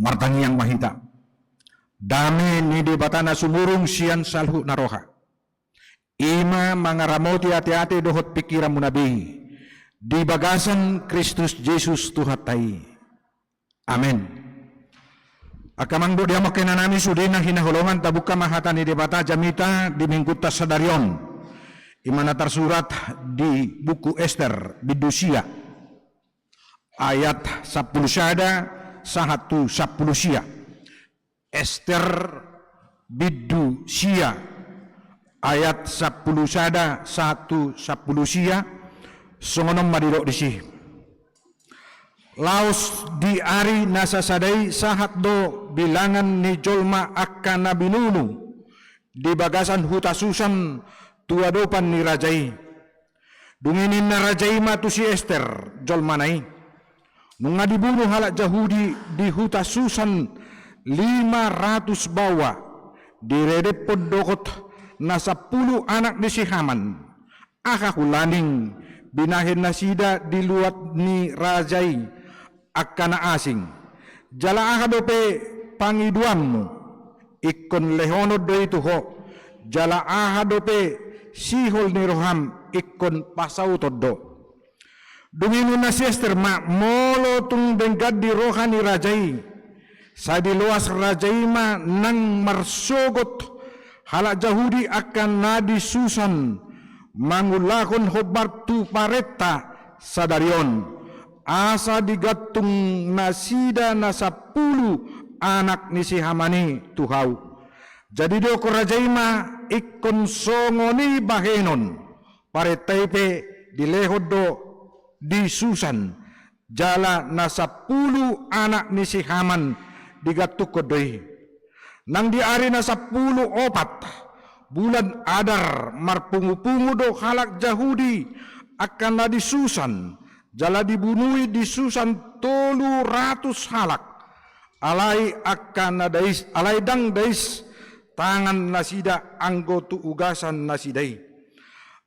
martangi yang mahita. Dame ni di batana sumurung sian salhu naroha. Ima mangaramoti hati-hati dohot pikiran munabi. Di bagasan Kristus Yesus Tuhatai. Amin. Akamang do dia makin nami sudina hinaholongan tabuka mahata ni di bata jamita di mingguta sadarion. Imana tersurat di buku Ester bidusia ayat 10 syada sahatu 10 sia. Ester bidu sia ayat 10 syada satu 10 sia songonom madiro disi. Laos di ari nasasadai sahat do bilangan ni jolma akan nabinunu di bagasan huta susan tuadopan ni rajai. Dunginin na rajai matu si Ester jolmanai. Nunga dibunuh halak Yahudi di huta susan 500 bawa diredep podokot na 10 anak di si Haman. Akakulaning binahin nasida di luat ni rajai akana asing. Jala akadope pangiduammu ikon lehonod do itu ho. Jala akadope sihol ni roham ikon pasautod do. Duminu na si Ester ma molo tung denggad di rohani rajai. Sa di luas rajai ma nang marsogot halak Yahudi akan nadi susan mangulakon hobar tu pareta sadarion. Asa digatung nasida na 10 anak ni si Hamani tuhau. Jadi do ko rajai ma ikon songoni bahenon paretaipe dilehod do di Susan jala na 10 anak ni si Haman digatuk kodoi. Nang diari na 10 opat bulan Adar marpungu-pungu do halak Yahudi akan na di Susan jala dibunuhi di Susan 300 halak alai akan na dais alai dang dais tangan nasida anggo tu ugasan nasidai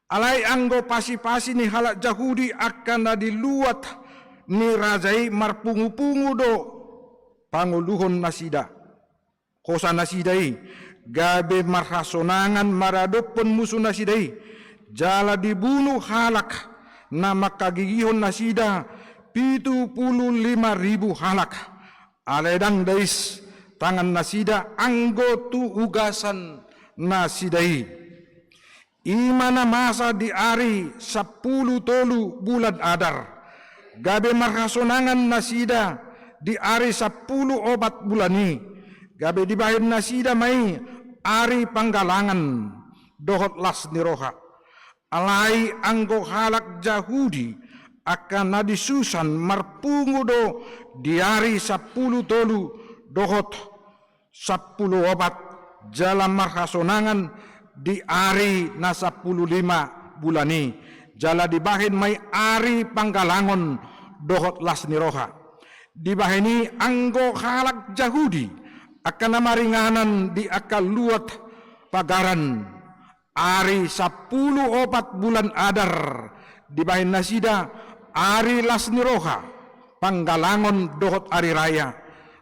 alai anggo pasi-pasi ni halak Yahudi akan na diluat ni rajai marpungu-pungu do panguluhon nasida kosa nasidai gabe marhasonangan maradopon musuh nasidai jala dibunuh halak na makagigihon nasida 75.000 halak aledang dais tangan nasida anggo tu ugasan nasidai. Imana masa di ari 10 tolu bulan Adar gabe marhasonangan nasida di ari 10 obat bulani gabe dibahin nasida mai ari panggalangan dohot las niroha alai anggo halak Yahudi akan nadi Susan marpungu do di ari 10 tolu dohot 10 obat jalan marhasonangan di ari na 15 bulani jala dibahin mai ari panggalangon dohot las niroha dibahini anggo halak Yahudi akan namaringanan di akal luat pagaran ari 10 opat bulan Adar dibahin nasida ari las niroha panggalangon dohot ari raya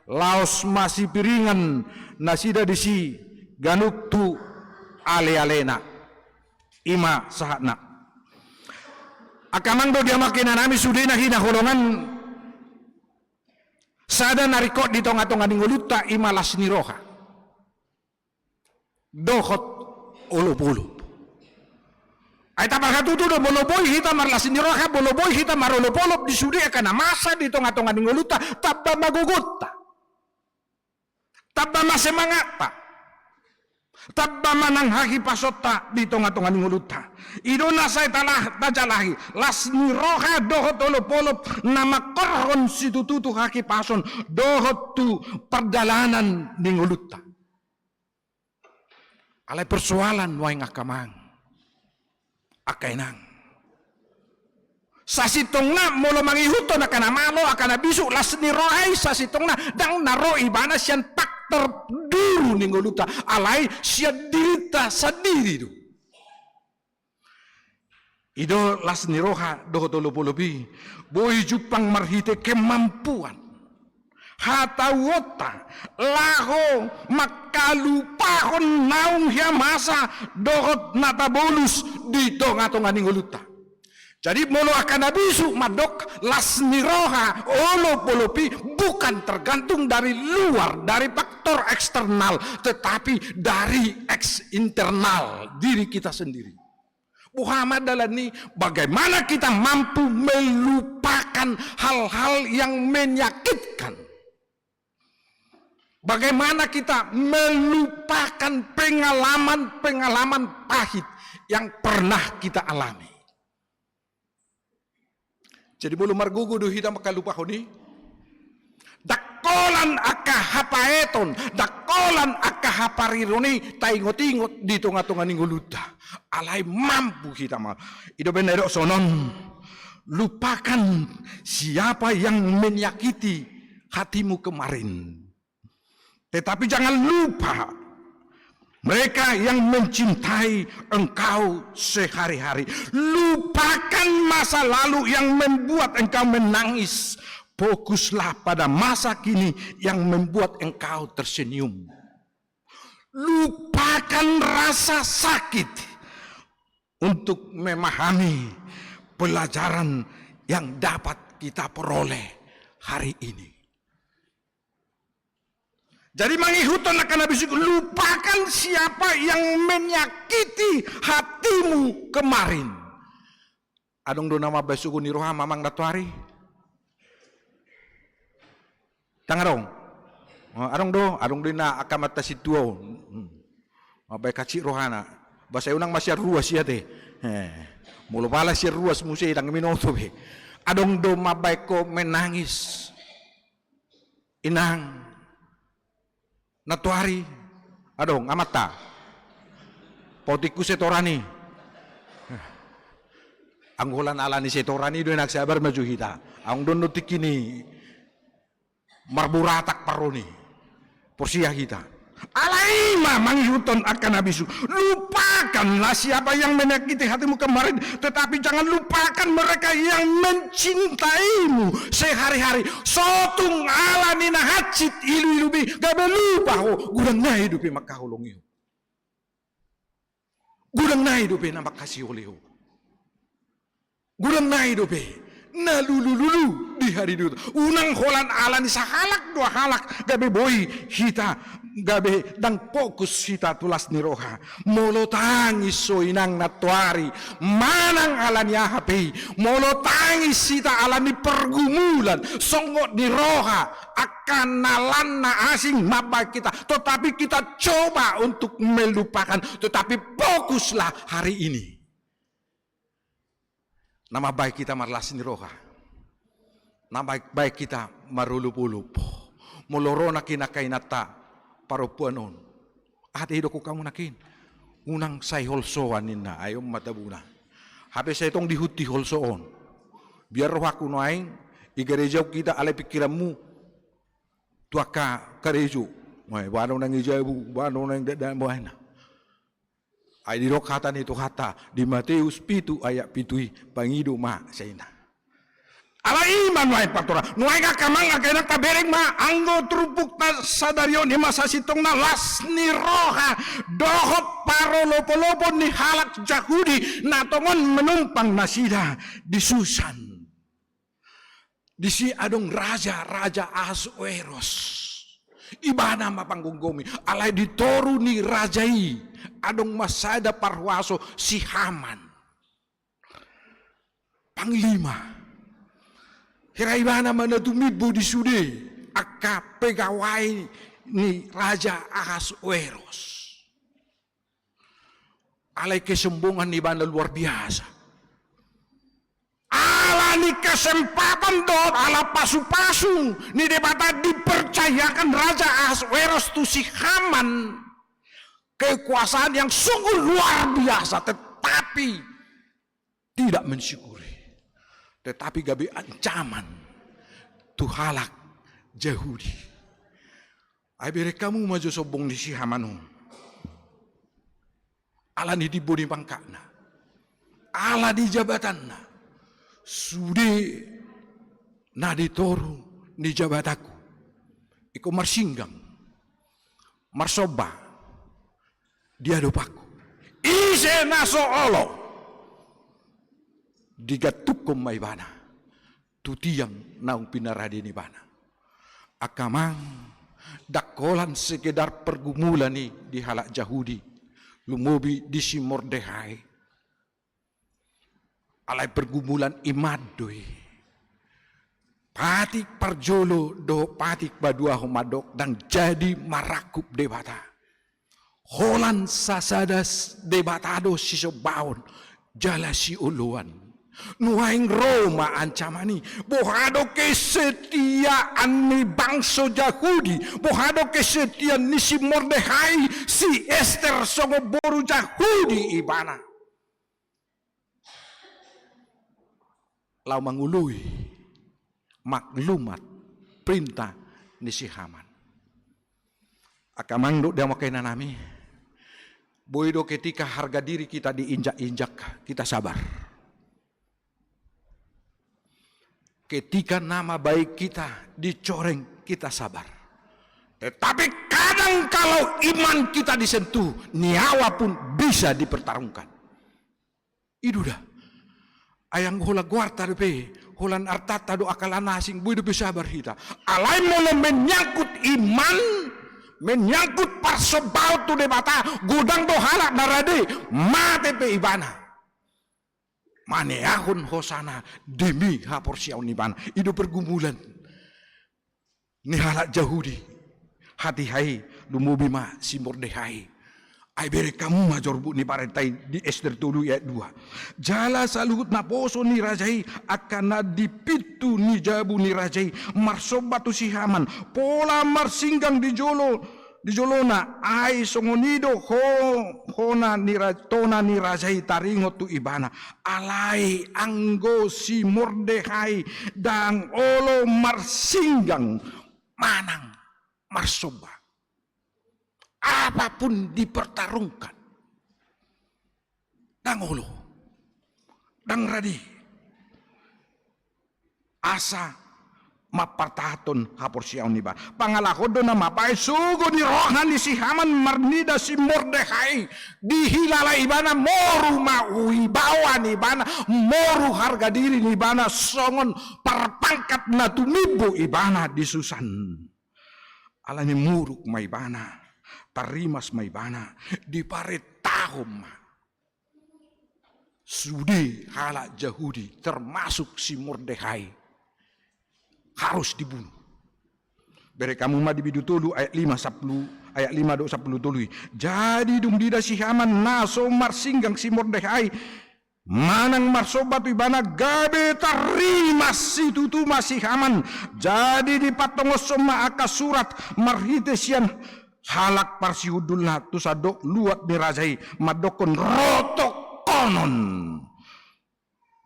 laos masih piringan nasida disi ganuk tu ale-alena ima sahatna akamang do dia makina nami sudina hina holongan sada narikot di tonga-tonga ninguluta ima las niroha dohot ulup-ulup ay tabarkatuto do boloboy hita marlas niroha boloboy hita marolop-olop di sudi akan masa di tonga-tonga ninguluta tabba magugutta tabba masemangata tabba manang haki pasota di tonga-tonga ninguluta idona say talah tajalahi las niroha dohot olop-olop nama korhon sitututu haki pason dohot tu perjalanan ninguluta alai persoalan waing akamang akainang sasitongna molo mangihuto na kanamalo akana bisu las nirohay sasitongna dang naro ibana siyan faktor duru ninguluta alay siya dirita sadiri do ido las niroha doho tolopolopi boy jupang marhite kemampuan hatawota laho makalupahon naung hiamasa dohot natabolus di tonga-tonga ninguluta. Jadi molo akan nabisu madok lasniroha olo polopi bukan tergantung dari luar, dari faktor eksternal, tetapi dari internal diri kita sendiri. Muhammad dalani bagaimana kita mampu melupakan hal-hal yang menyakitkan. Bagaimana kita melupakan pengalaman-pengalaman pahit yang pernah kita alami. Jadi belum margugu do hita makalupa honi. Dakolan aka hapaeton, dakolan aka haparironi taingot-ingot di tonga-tonga ningguluta. Alai mampu kita mah. Ido benerok sonon. Lupakan siapa yang menyakiti hatimu kemarin. Tetapi jangan lupa mereka yang mencintai engkau sehari-hari. Lupakan masa lalu yang membuat engkau menangis. Fokuslah pada masa kini yang membuat engkau tersenyum. Lupakan rasa sakit untuk memahami pelajaran yang dapat kita peroleh hari ini. Jadi mangihuton akan habis lupakan siapa yang menyakiti hatimu kemarin. Adong do nama besuku ni roha mamang datuari. Tangarong. Adong do na akamata situo. Mabay kacik rohana. Basa unang masyar ruas siya te. Mulu pala siya ruas musay dang minuto be. Adong do mabay ko menangis. Inang natuari, adong amata, potiku setorani, anggulan ala ni setorani doy nagsabar maju hita, ang doon nutikini, marburatak paroni, porsiya hita. Alaima manghuton akan habisu. Lupakanlah siapa yang menyakiti hatimu kemarin, tetapi jangan lupakan mereka yang mencintaimu sehari-hari. Sotung ala nina hacit ilu-ilubi gabe lupa ho gurang na hidupi makahulong iyo. Gurang na hidupi na makasih oleh ho. Gurang na hidupi na lulu-lulu di hari itu. Unang holan ala ni sahalak dua halak gabe boy hita gabe dang fokus hita tulas ni roha. Molo tangis so inang natuari manang ala ni ahapi. Molo tangis hita ala ni pergumulan songot ni roha akan nalan na asing mabay kita. Tetapi kita coba untuk melupakan. Tetapi fokuslah hari ini. Nama baik kita marlasin roha. Nama baik kita marulup-ulup. Moloro na kinakainata parupuanon. Ate hido ko kamu nakin. Unang say holsoan nina ayom matabuna. Habis sa itong dihuti holsoon. Biar roha kuno aing igarejaw kita alay pikiranmu. Tuaka karejo. May wano nang ijabu, wano nang dadaan buhay na. Ay dirok hata nito hata di Matius 7 ayat 7 pangido ma sa ina. Ala iman wae patora. Nuay ka kamang agay tabereng ma anggo trupuk na sa daryo ni masasitong na las ni roha dohot paro lopo-lopo ni halak Yahudi na tongon menumpang nasida di Susan. Di si adong raja Ahasuerus. Ibana mapanggunggumi alay ditoru ni rajai adong masada parwaso si Haman panglima hiraibana manatumibo di sude aka pegawai ni raja Ahasuerus alay kesombongan ni bana luar biasa ala ni kesempatan doon ala pasu-pasu ni debata dipercayakan Raja Ahasuerus tu si Haman kekuasaan yang sungguh luar biasa tetapi tidak mensyukuri tetapi gabi ancaman tu halak Yahudi ay bere kamu maju sobong di si Haman ala ni dibodi pangkakna ala di jabatanna sude na ditoru ni jabataku iko marsinggang, marsoba, dia dopaku. Ise naso olo, digatukom may bana, tutiyang naung pinaradi ni bana. Akamang dakolan sekedar pergumulan ni di halak Yahudi, lumubi di si Mordehai. Alay pergumulan imadoy. Patik parjolo do patik badua homadok dan jadi marakup debata. Holan sasadas debatado si sobaon jala si uluan. Nuhaing Roma ancamani bohado kesetiaan ni bangsa Yahudi, bohado kesetiaan ni si Mordehai, si Ester songo boru Yahudi ibana. Lau mangului maklumat perintah ni si Haman. Akamang do dia makai nanami. Boido ketika harga diri kita diinjak-injak, kita sabar. Ketika nama baik kita dicoreng, kita sabar. Tetapi kadang kalau iman kita disentuh, nyawa pun bisa dipertarungkan. Itu dah. Ayang hola guarta depe, holan artata do akalana asing bui depe sabar kita. Alai molo menyangkut iman, menyangkut parsobau tu debata, gudang do halak narade, mate pe ibana. Mane ahun hosana demi hapor siaun ibana. Itu pergumulan. Ni halak Yahudi, hati hai lumubi ma si Mordehai. Ay bere kamu major bu ni parentai di Ester tulu ayat 2. Jala saluhut na poso ni rajai akan na dipitu ni jabu ni rajai marsobatu si Haman pola marsinggang di jolona ay songonido hona ni tona ni rajai taringo tu ibana alai anggo si Mordehai dang olo marsinggang manang marsoba. Apapun dipertarungkan. Dang olo. Dang radi. Asa mapartahaton hapor siyaw ni ba. Pangalahodo na mapay sugo ni rohan ni si Haman marnida si Mordehai. Dihilala ibana moru mauhibawa ni ibana. Moru harga diri ni ibana. Songon parpangkat na tumibo ibana di Susan. Ala ni muruk may ibana. Tarimas may bana di pare tahom sudi halak Yahudi termasuk si Mordehai harus dibunuh. Bere kamu ma di bidu tulu ayat 5 do 10 tulu. Jadi dung dida si Haman naso marsinggang si Mordehai manang marsobat ibana gabe tarimas si tutu masih Haman. Jadi di patongos soma aka surat marhitesian halak parsihudulna tu sadok luat dirajai madokon rotok konon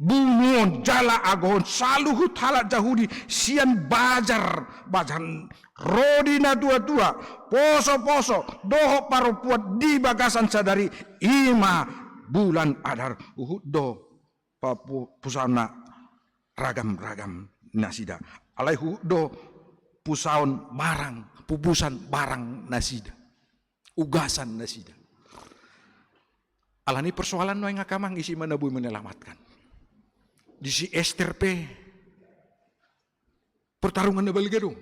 bungon jala agon saluhut halak Yahudi sian bajan rodina dua poso doho paropuat di bagasan sadari 5 bulan adar uhud do pusana ragam nasida alaihu do pusaon barang pupusan barang nasida, ugasan nasida. Alani persoalan no yang akamang isi mana bui menyelamatkan. Di si Ester pe pertarungan na balgadong.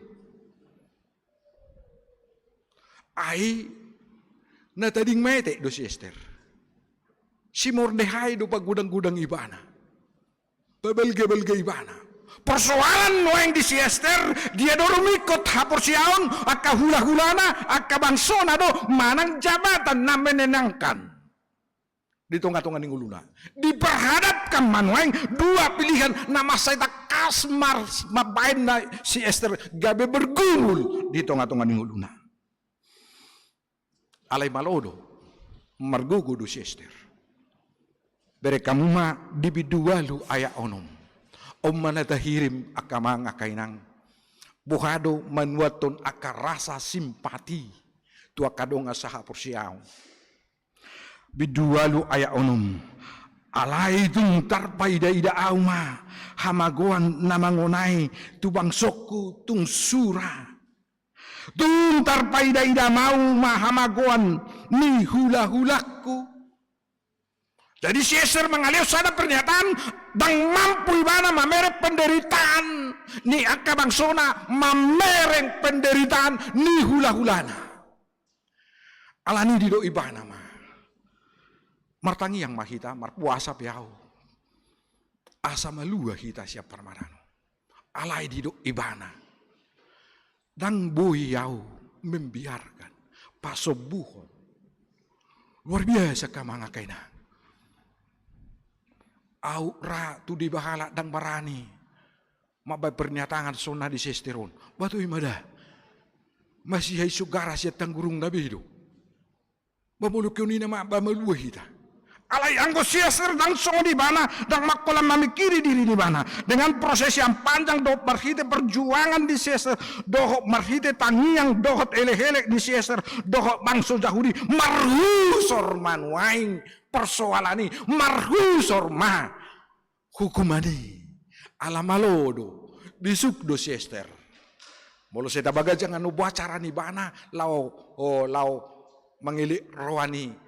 Ai na tading mete do si Ester. Si Mordehai do pagudang-gudang ibana. Pabalga-balga ibana. Persoalan noeng di si Ester dia dorumikot hapor siaon akka hula-hulana akka bangsona do manang jabatan na menenangkan di tongah-tongah ning uluna diperhadapkan manueng dua pilihan nama saya kasmar mabain na si Ester gabe bergumul di tongah-tongah ning uluna alai malodo margugu do si Ester bere kamuma dibidualu aya onom mana tahirim akamang akainang buhado manuaton aka rasa simpati tu akadong asaha porsiaw bidualu aya onum alai tung tarpai ida auma hamagoan namangonai tu bangsoku tung sura Tuntar paida-ida mau mahamaguan ni hula-hulaku. Jadi Caesar mengalir sana pernyataan dang mampu ibana mamere penderitaan ni akka bangsona mamereng penderitaan ni hula-hulana. Alani dido ibana mah. Martangi yang mahita marpuasa piau. Asa malua hita siap parmarano. Alai dido ibana. Dang boyau membiarkan pasobuhon. Luar biasa kamanga kaina. Au ra tu di bahala dang barani. Mabay pernyataan sona di sesteron. Batu imada. Masih hay sugara siya tanggurung nabido. Bamuluk yun ni nama bamaluwa hita. Alay anggo Caesar dang song di bana. Dang makolam mamikiri diri di bana. Dengan proses yang panjang dohot marhite perjuangan di Caesar. Dohot marhite tangiang dohot elek-elek di Caesar. Dohot bangso Yahudi. Marhusor manuaing persoalani. Marhusor ma. Hukumani. Alamalodo. Bisuk do Caesar. Molo saya tabaga jangan nubuh acara ni bana. Lau mengilik rohani.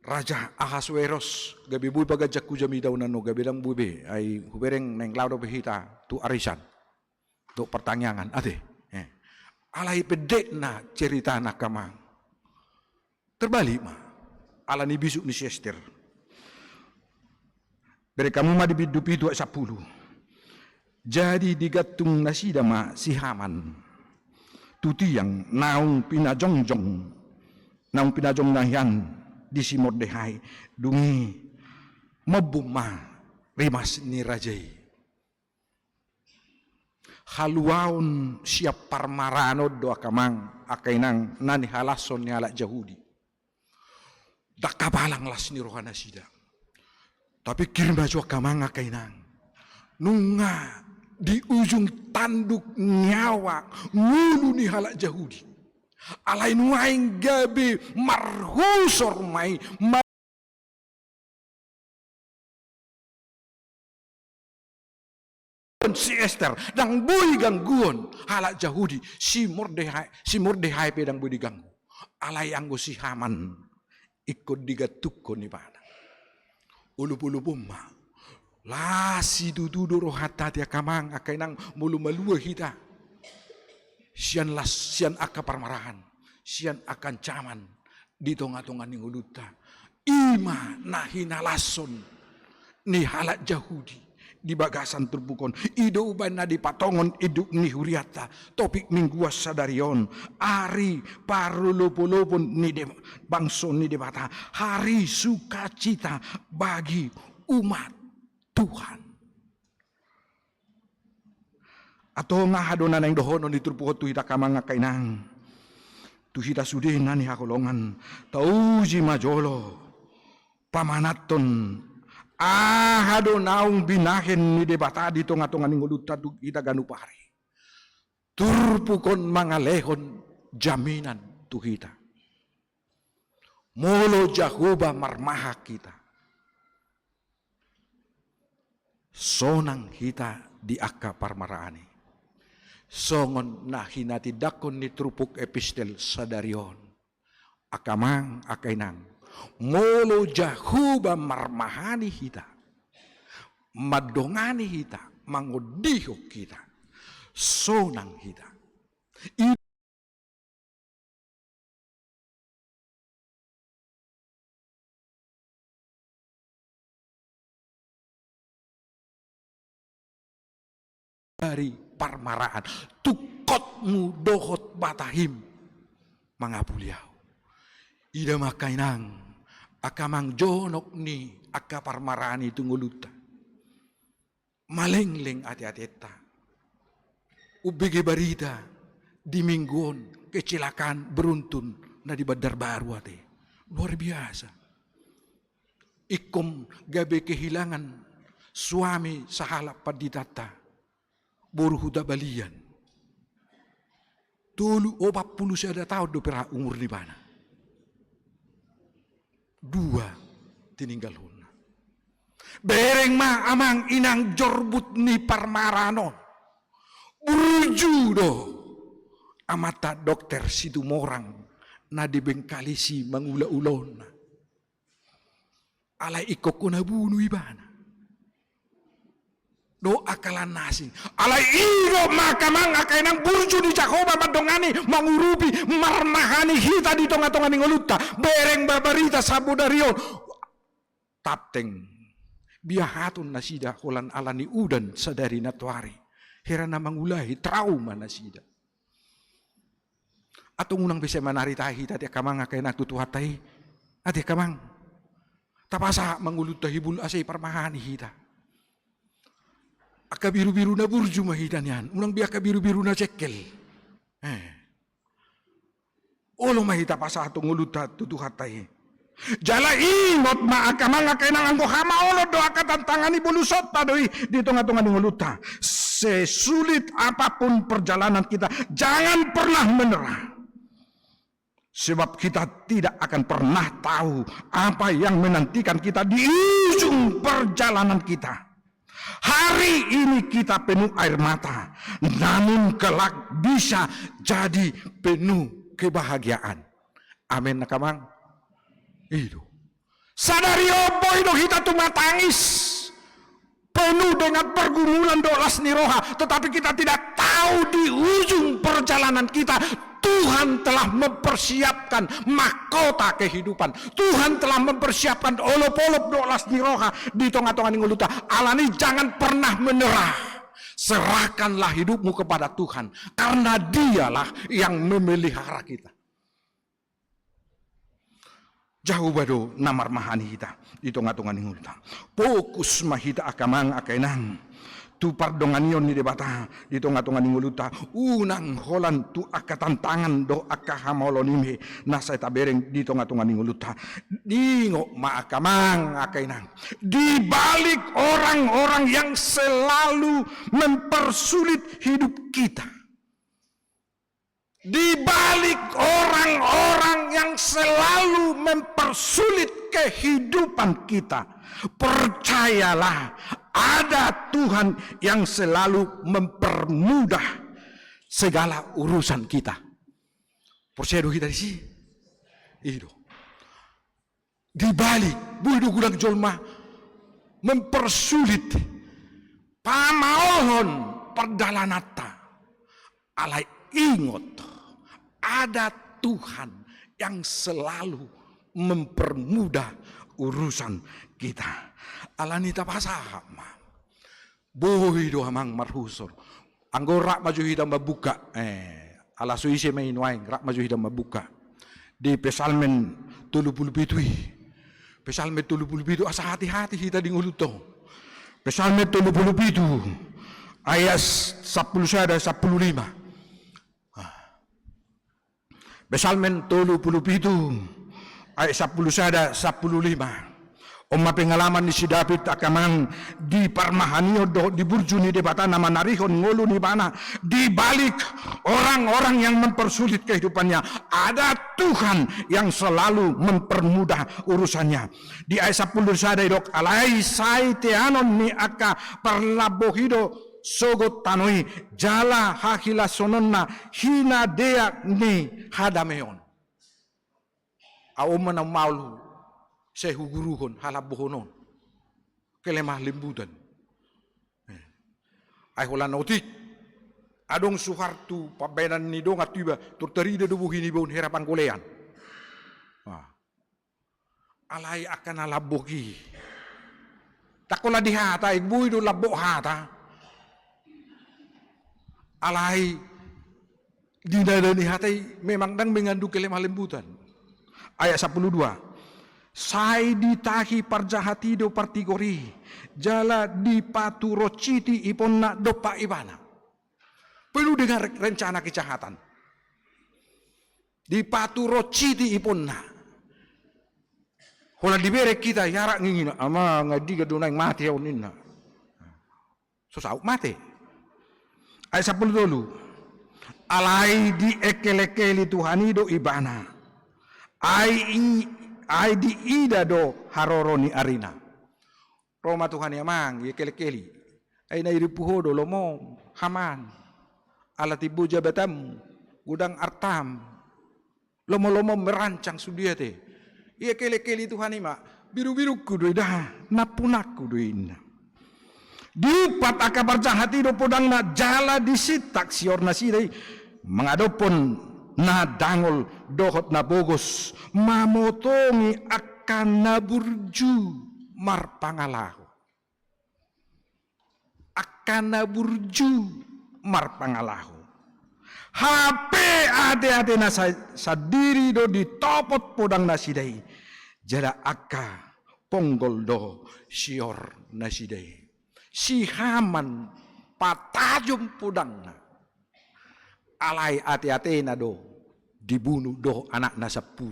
Raja Ahasuerus gabi bui bagajak kujami daunan no gabi dang bube ay hubereng neng laudo behita tu arisan tu pertanyaan ade alai pedek na cerita na kamang terbalik mah ala ni bisuk ni Caesar bere kamu mah dibidupi 210 jadi digatung nasida ma si Haman tutiang naung pinajong nahian di si Mordehai dungi mabuma rimas ni rajai haluaun siap parmarano doa kamang akainang nani halason ni alak Yahudi dakabalang las ni rohana sida tapi kirim baju kamang akainang nunga di ujung tanduk nyawa ngulu ni halak Yahudi alai nuaing gabi marhusor mai si Esther dang bui gangguan halak Yahudi si Mordehai pedang bui diganggu alai anggo si Haman ikut digatukko ni bana ulu-ulu ma lasi dududo rohata dia kamang akainang mulu malua hita sian aka parmarahan, sian akan caman di tonga-tonga ning uluta. Ima nahina lason ni halak Yahudi di bagasan terbukon. Ido uban na di patongon iduk ni huriata. Topik mingguas sadarion. Ari parulupulupun ni de bangso ni debata. Hari sukacita bagi umat Tuhan. Atau ngahadona nang dohono di turpuhot tu hita kamang kainang. Tu hita sudin nani hakolongan. Tauji majolo. Pamanaton. Ahadonaung binahen ni debata di tonga-tonga ninguluta tu hita ganupari. Turpukon mangalehon jaminan tu hita. Molo Jahoba marmaha kita. Sonang hita di akka parmaraani. Songon na hinati dakon ni trupuk epistel sadarion. Akamang akainang. Molo Jahoba marmahani hita. Madongani hita. Mangudihok kita. Sonang hita. Dari parmaraan tukotmu dohot batahim mangapuliau ida makainang akamang jonok ni aka parmaraan itu nguluta malengleng ati-ateta ubege barita di mingguon kecelakaan beruntun na di Bandar Baru ate luar biasa ikom gabe kehilangan suami sahalap paditata boru huda balian. Tulu 40 sada tahun do pera umur di mana. 2 tininggal huna. Bereng ma amang inang jorbut ni parmaranon. Uruju do. amata dokter situ morang na dibengkalisi mangula-ulon. Alay ikok ko na bunuh ibana. Doa kalan nasi. Alay iro makamang akay ng burjo ni Jacoba madongani mangurubi marmahani hita di tonga-tonga ni ngoluta. Bereng babarita sabu darion. Tapteng biyahatun na sida hulan alani udan sadari natwari. Hera na mangulahi trauma na sida. Atong unang bisa manaritahi tadi kamang akay nagtutuhatay. Ati kamang tapasa mangulut tahibul asay parmahani hita. Aka biru-biru na burju mahitan yan. Unang biaka biru-biru na cekel. Olo mahita pa sa atong uluta tutuhatay. Jala ingot maakamang akay nang anggo hama olo do akatantangan ni bulusot tadoy dito nga tungan ng uluta. Sesulit apapun perjalanan kita, jangan pernah menyerah. Sebab kita tidak akan pernah tahu apa yang menantikan kita di ujung perjalanan kita. Hari ini kita penuh air mata, namun kelak bisa jadi penuh kebahagiaan. Amin nakamang. Itu. Sadari opo itu kita tumatangis penuh dengan pergumulan dolas niroha, tetapi kita tidak tahu di ujung perjalanan kita Tuhan telah mempersiapkan mahkota kehidupan. Tuhan telah mempersiapkan olop-olop dolas niroha di tengah-tengah nguluta. Alani jangan pernah menyerah. Serahkanlah hidupmu kepada Tuhan, karena Dialah yang memelihara kita. Jauh bado namar mahani kita di tengah-tengah nguluta. Fokus mahita akamang akainang. Tu pardonganion ni debata di tengah-tengah nguluta. Unang holan tu akatantangan do akahamolonime nasa tabereng di tengah-tengah nguluta. Dingo maakamang akainang. Di balik orang-orang yang selalu mempersulit hidup kita. Di balik orang-orang yang selalu mempersulit kehidupan kita, percayalah ada Tuhan yang selalu mempermudah segala urusan kita. Percaya kita di sini. Itu. Di balik budu gulang jolma mempersulit pamaohon perdalanata. Alai ingot. Ada Tuhan yang selalu mempermudah urusan kita. Alanita pasahama. Boy do amang marhusor. Anggo rak maju hidam mabuka. Ala suise may inwaing rak maju hidam mabuka. Di pesalmen 37. Pesalmen 37 asa hati-hati kita di nguluto. Pesalmen 37 ayat 10 ada 15. Pesalmen 37 ayat 10 sada 15. Oma pengalaman ni si David akamang di parmahanio do di burjuni debata nama narihon ngulu ni bana di balik orang-orang yang mempersulit kehidupannya ada Tuhan yang selalu mempermudah urusannya. Di ayat 10 sada dok alai sai teanon ni aka parlabohido sogot tanoi jala hakila sononna hina dea ni hadameon. Aum na maulu sehuguruhon halabohonon kelemah lembutan. Ay holan otik adong suhartu pabenan ni dong atiba turterida do buhini bon herapan golean. Alai akan alaboki. Takola dihata ibu do labok hata. Alai dinadani hatai memang dang mengandung kelemah lembutan. Ayat 12. Sai ditahi parjahati do partigori jala dipaturociti iponna dopa ibana. Perlu dengan rencana kejahatan. Dipaturociti iponna. Hola dibere kita yarak ngingina ama ngadi gadunay mati oninna. Susah mati. Ayat 10 dulu. Alai di ekele-kele Tuhanido ibana. Ai di ida do haroroni arina. Roma Tuhan yamang ekele-kele. Ai na iripuhodo lomo haman. Alatibu jabatam. gudang artam, lomo-lomo merancang sudia te. Iya kele-kele Tuhan ima, biru-biru kudu dah, napunak kudu ina. Diupat akabar jahati do podang na jala disitak sior nasidai, mengadopon na dangol dohot na bogos, mamotongi akan naburju marpangalaho. Akan naburju marpangalaho. HP ade-ade na sadiri do ditopot podang nasidai. Jala akka ponggol do sior nasidai. Si Haman patajum podang na. Alay ate-ate na do dibunuh do anak na 10.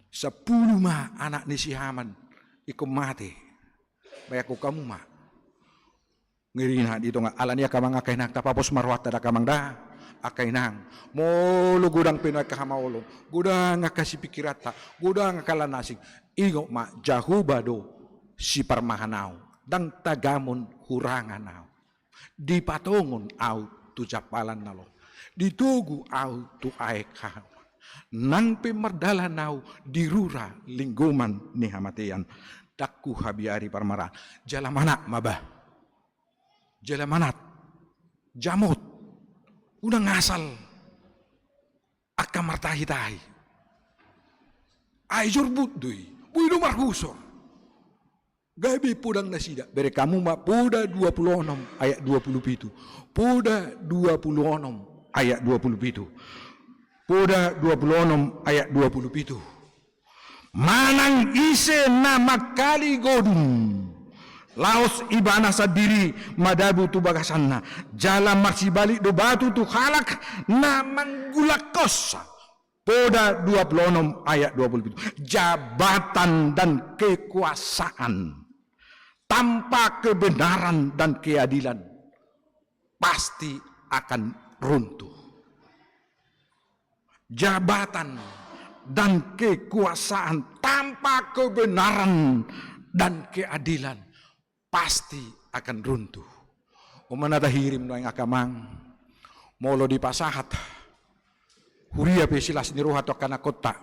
10 ma anak ni si Haman ikum mati. Bayaku kamu ma. Ngirina dito nga alania kamang akay nang tapapos marwat da kamang da akay nang molo gudang pinoy kahamaulo gudang kasi pikirata gudang kalanasig ingo ma jahubado si parmahanaw dang tagamon huranganaw di patongon au tu japalan nalo ditugu au tu aekha nang pimardalanaw dirura lingguman ni hamatian dakku habiari parmara jalamana mabah jalamanat, jamot, udah ngasal, akam martahi-tahi. Aijur budui, buido marhusor. Gabi pudang nasida, bere kamu ma puda 26 ayat 27. Puda 26 ayat 27. Puda 26 ayat 27. Manang ise nama kali godun. Laos ibana sadiri madabu tu bagasanna jalan masih balik do batu tu halak na manggulakosa poda 26 ayat 27 jabatan dan kekuasaan tanpa kebenaran dan keadilan pasti akan runtuh. Jabatan dan kekuasaan tanpa kebenaran dan keadilan pasti akan runtuh. Umanada hirim no yang akamang molo di pasahat huria pesilas ni roha to kana kota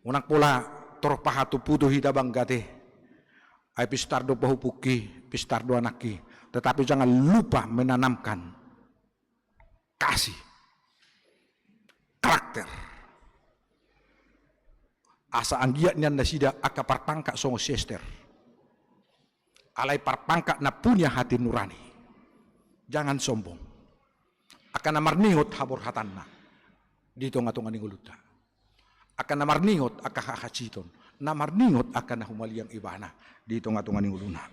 unak pola torpahatu putu hita banggate ay pistardo pahupuki pistardo anaki tetapi jangan lupa menanamkan kasih karakter asa anggiat nian nasida akapar pangka songo siester alai parpangkat na punya hati nurani. Jangan sombong. Akan namarningot habor hatanna. Dito nga tunga ninguluta. Akan namarningot akahahachiton. Namarningot akan nahumaliang ibana. Dito nga tunga ninguluna.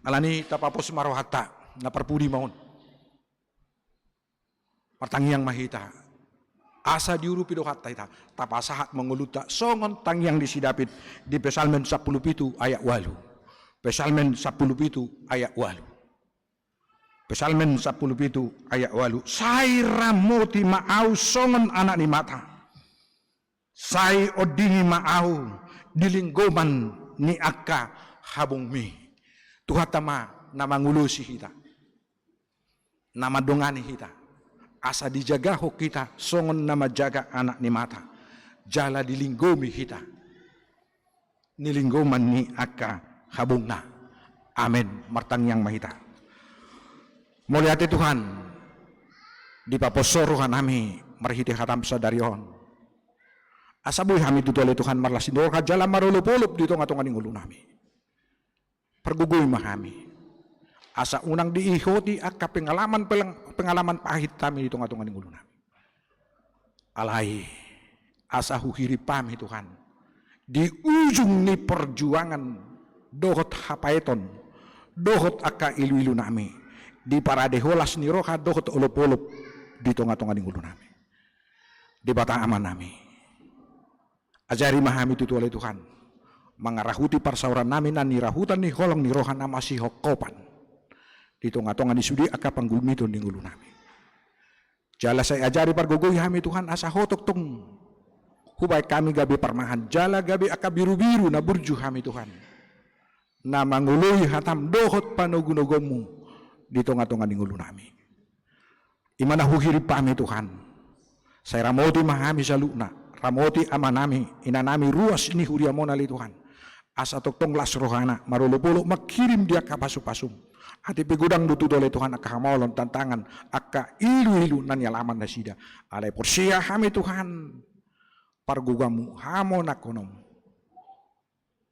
Alani tapapos marohata na parpudi maon. Partangiang mahita. Asa diurupi dohat taita. Tapasahat menguluta songon tangiang disidapit di Psalmen 17 ayat 8. Psalmen 17 ayat 8. Psalmen 17 ayat 8. Sai ramoti maau songon anak ni mata. Sai odingi maau dilinggoman ni akka habong mi. Tuhatama nama ngulusi kita. Nama dongani kita. Asa dijaga ho kita songon nama jaga anak ni mata. Jala dilinggomi kita. Nilinggoman ni akka habungna. Amin. Martang yang mahita. Muliati Tuhan. Di paposorohan kami marhiti hatam sadarion. Asabuy kami tutuli Tuhan marlasindor kajala marulupulup dito nga tunganing ulo nami. Pergugoy mahami. Asa unang diihoti akka pengalaman pahit kami dito nga tunganing ulo nami. Alay. Asa huhiri pami Tuhan. Di ujung ni perjuangan dohot hapaiton, dohot akka ilu-ilu nami, di parade holas ni roha dohot olop-olop di tonga-tonga ning ulo nami, di batang aman nami. Ajari mahami tutu oleh Tuhan, mangarahuti parsauran nami na nirahutan ni holong ni roha nama si hokopan, di tonga-tonga ni sudi akka panggumito ning ulo nami. Jala saya ajari pargogoy hami Tuhan asa hotok tong hubay kami gabi parmahan, jala gabi akka biru-biru na burju hami Tuhan. Na manguloy hatam dohot panugunogomu di tonga-tonga ning ulo nami. Imana huhirip pami Tuhan. Saya ramoti mahami salukna, ramoti amanami, inanami ruas ni huriamona li Tuhan. Asa toktong las rohana, marulupuluk makirim dia ka pasu-pasum. Ati pigudang dutu dole Tuhan aka hamolon tantangan, aka ilu-ilu nan yalaman na sida. Alay porsia hami Tuhan, pargugamu hamon akonom.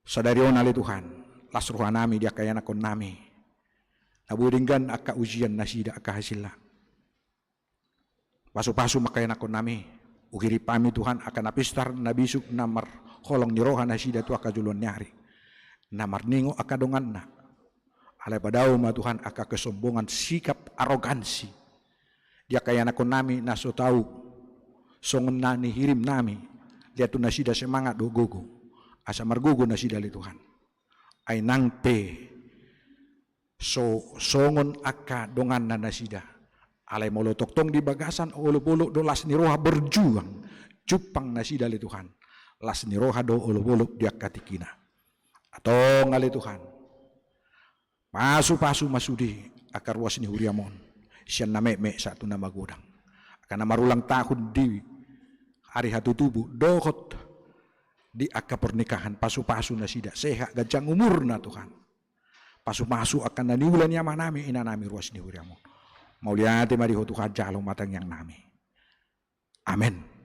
Sadarion ali Tuhan, las rohanami dia kaya nakon nami. Naburinggan aka ujian na sida aka hasila. Pasu-pasu makaya nakon nami, ukiri pami Tuhan akan napistar nabisuk namar holong ni roha nasida tu aka julon nyari. Namar ningo aka dongan na. Alay padao ma Tuhan aka kesombongan sikap arogansi. Dia kaya nakon nami naso tau songon nani hirim nami. Lihat tu nasida semangat do gogo. Asa margogo nasida li Tuhan. Ay nangpe so songon aka dongan na nasida. Alay molo toktong di bagasan olo-olo do las ni roha berjuang cupang nasida li Tuhan. Las ni roha do olo-olo dia katikina. Atong ali Tuhan. Pasu-pasu masudi akar ruas ni huriamon. Siyan na me satu na magodang. Akan na marulang tahun di hari hatu tubuh dohot di aka pernikahan pasu-pasu nasida sehat gajang umur na Tuhan. Pasu-pasu akan naniulan yaman nami inanami ruas ni huriamon. Mauliati mariho Tuhan jalong matang yang nami. Amin.